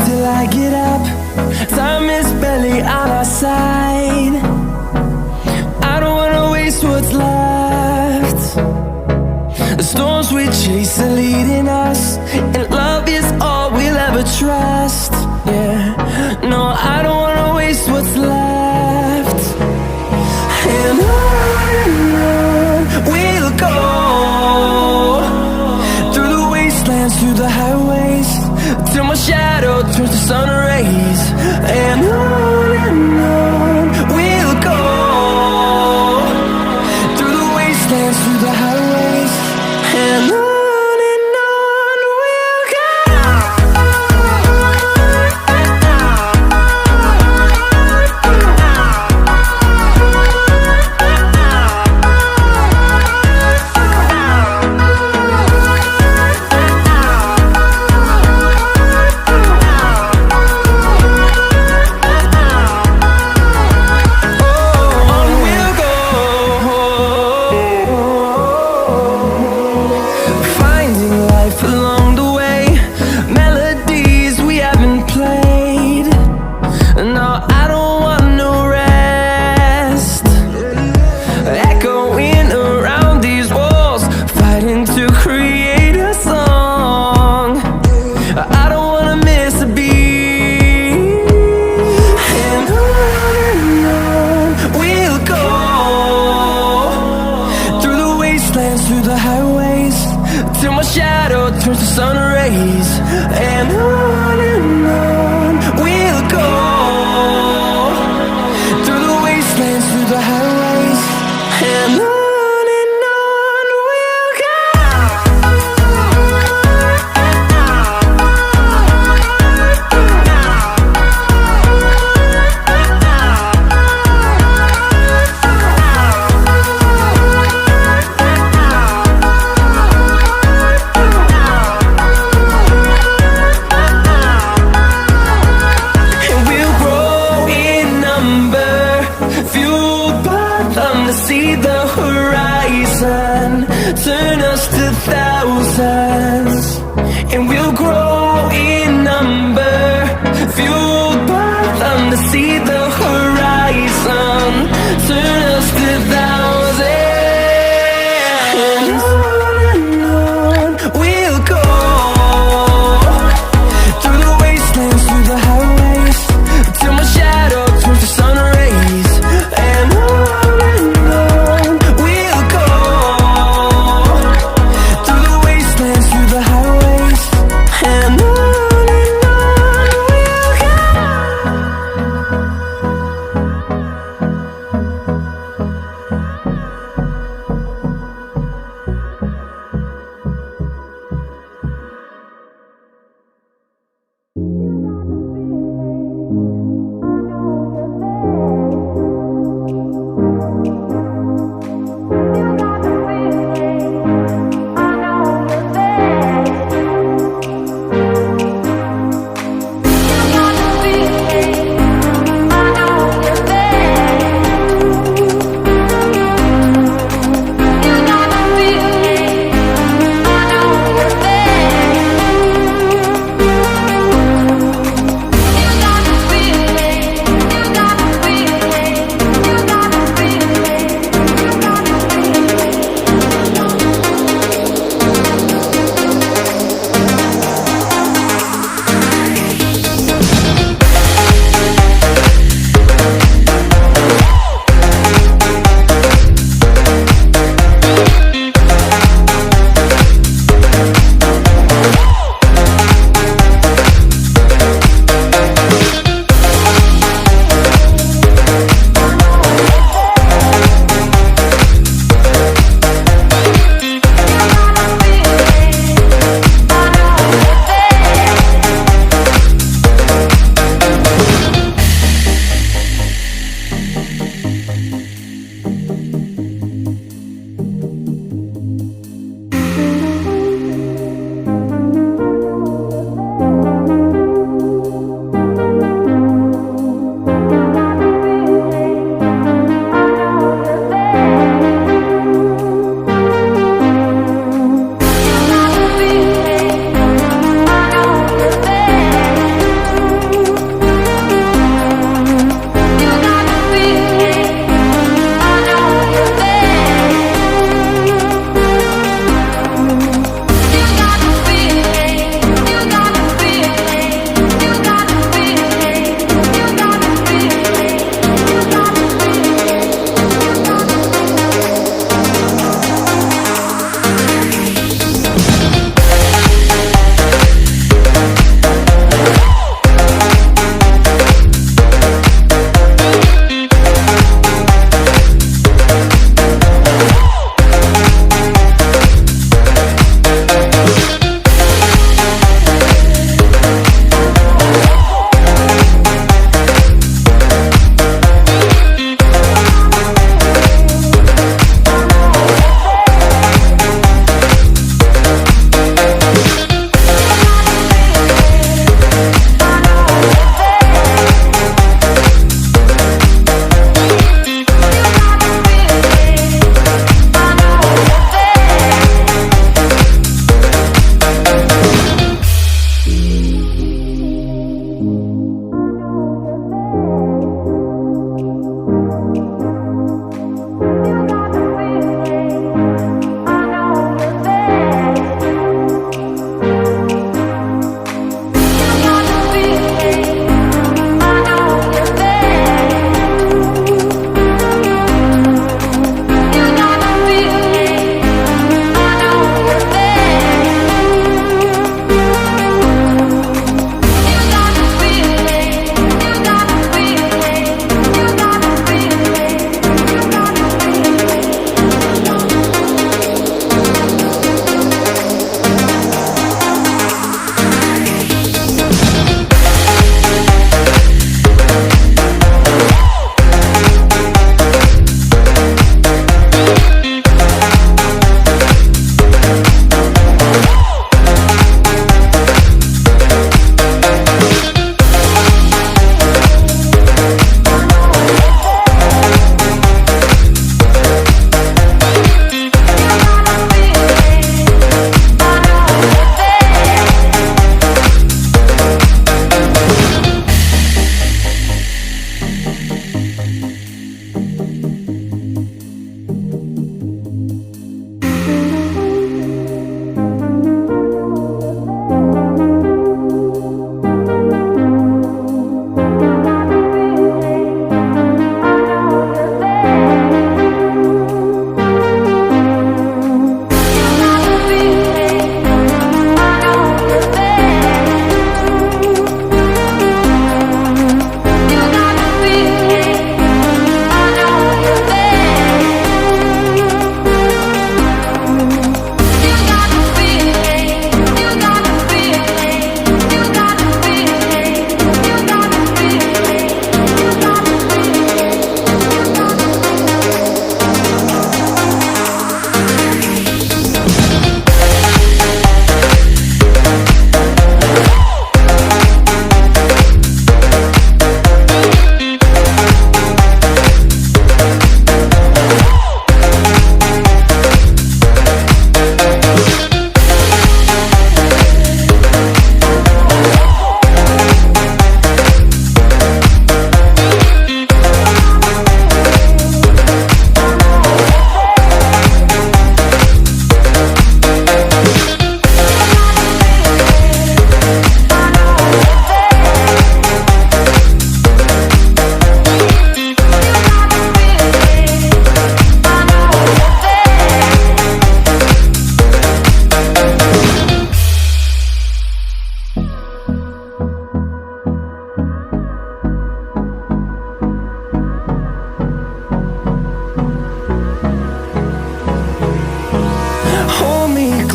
till I get up. Time is barely on our side. I don't wanna waste what's left. The storms we chase are leading us, and love is all we'll ever trust. Yeah, no, I don't wanna waste what's left. And on we'll go, through the wastelands, through the highways, till my shadow turns to sun rays. And on we'll go, through the wastelands, through the highways, and on we'll go. Through the highways, till my shadow turns to sun rays. And on we'll go, through the wastelands, through the highways, and on we'll go. To see the horizon, turn us to thousands, and we'll grow in number, fueled by them. To see the horizon, turn us to thousands, and on we'll go, through the wastelands, through the highways, till my shadow turns to sun rays. And through the highways, and on we'll go.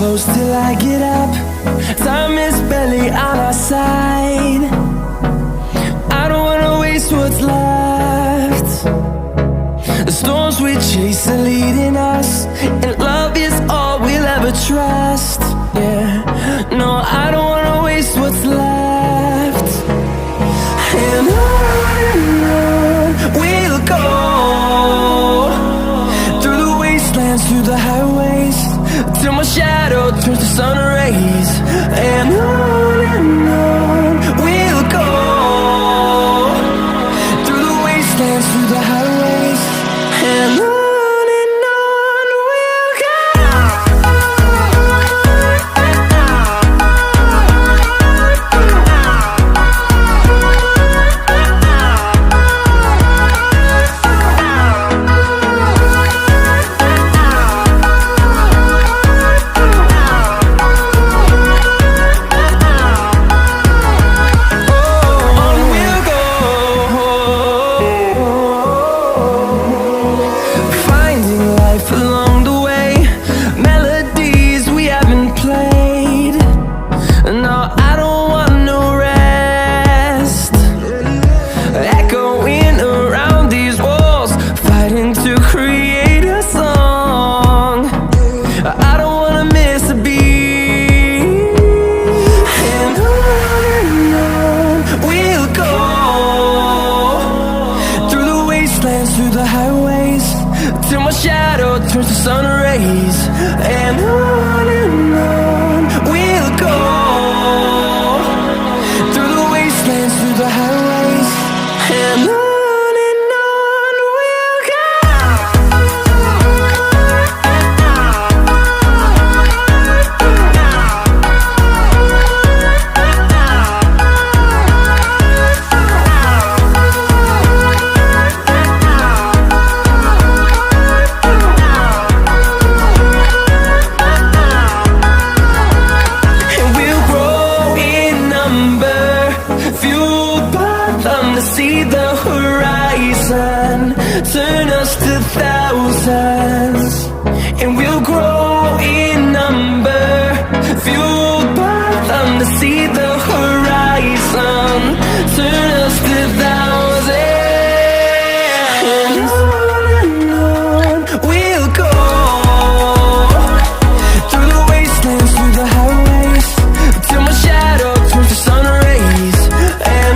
close till I get up. Time is barely on our side. I don't wanna waste what's left. The storms we chase are leading us, and love is all we'll ever trust. Yeah, no, I don't wanna waste what's left. And on we'll go, through the wastelands, through the highways, till my shadow turns to sun rays. And on we'll go, through the wastelands, through the highways, and on we'll go. Through the highways, till my shadow turns to sun rays. And on we'll go, through the wastelands, through the highways, and on we'll go. See the horizon, turn us to thousands, and we'll grow in number, fueled by them to see the horizon, turn us to thousands. And on we'll go, through the wastelands, through the highways, till my shadow turns to sun rays. And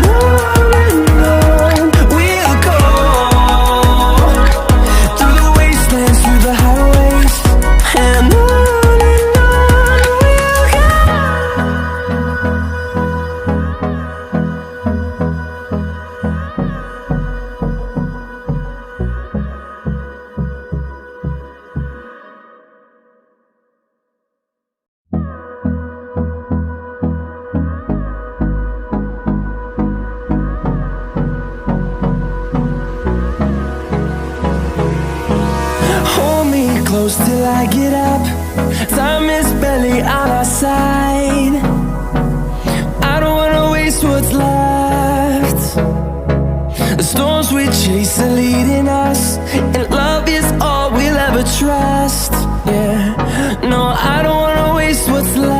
close till I get up. Time is barely on our side. I don't wanna waste what's left. The storms we chase are leading us, and love is all we'll ever trust. Yeah, no, I don't wanna waste what's left.